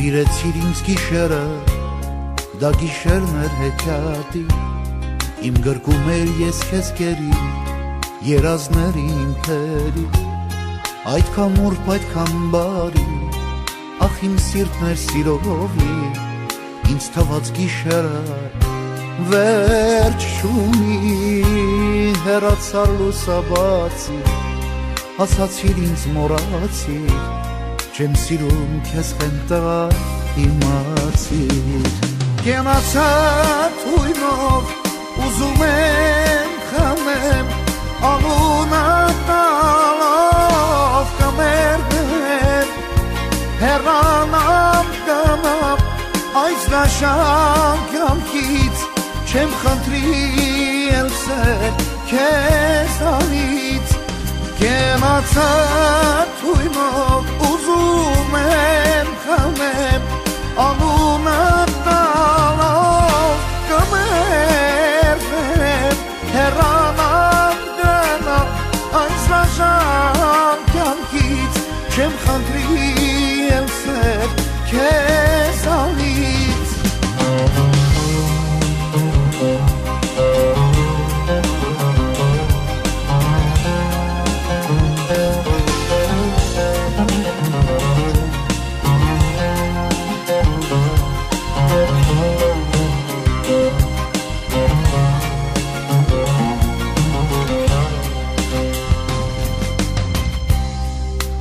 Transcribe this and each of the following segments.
Սիրեցիր ինձ գիշերը, դա գիշերն էր հեքիաթի, իմ գրկում էր ես քեզ կերի, երազների իմ թերի, այդքան մուրբ, այդքան բարի, ախ իմ սիրտն էր սիրողի, ինձ թված գիշերը, վերջ չունի, հեռացար լուսաբացի, ասացիր ինձ մոռացիր, չեմ սիրում քեզ խենտղա իմացիր, կենացար թույնով, ուզում եմ խմեմ, անունը տալով կմերներ, հեռանամ կնամ, այս դաշան կյանքից, չեմ խնդրիել սեր քեզանից, կենացար թույնով, ուզում եմ խմեմ, անունը տալով կմերներ, հեռանամ գնամ, այս դաշան կյանքից, չեմ խնդրիել սեր քեզանից,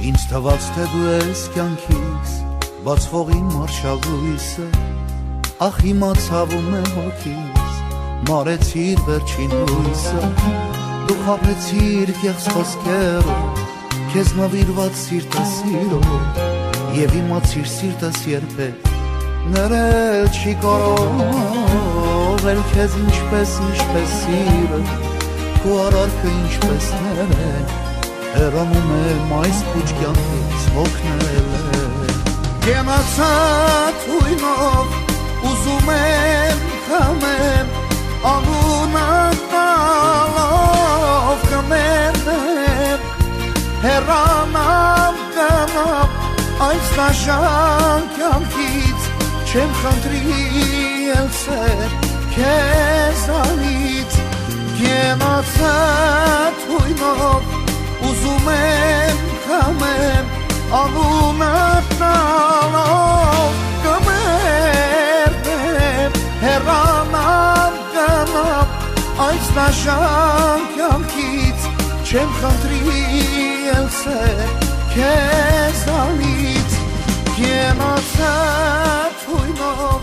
ինձ թված թե դու ես կյանքիս, բացվող իմ արշալույսը, ախ հիմա ցավում է հոգիս, մարեցիր վերջին լույսը, դու խաբեցիր կեղծ խոսքերով, քեզ նվիրված սիրտը սիրով, եւ իմացիր սիրտս երբեք ներել չի կարող, էլ քեզ ինչպես սիրը, քո արարքը ինչպես ներել, հեռանում եմ այս փուչ կյանքից հոգնել է, կենացար թույնով, ուզում եմ խմեմ, անունը տալով կմերնեմ, հեռանամ կնամ, այս դաշան կյանքից, չեմ խնդրիել սեր քեզանից, կենացար թույնով, ուզում եմ խմեմ, անունը տալով կմերնեմ, հեռանամ կնամ, այս դաշան կյանքից, չեմ խնդրիել սեր քեզանից, կենացար թույնով,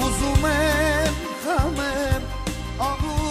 ուզում եմ խմեմ, անունը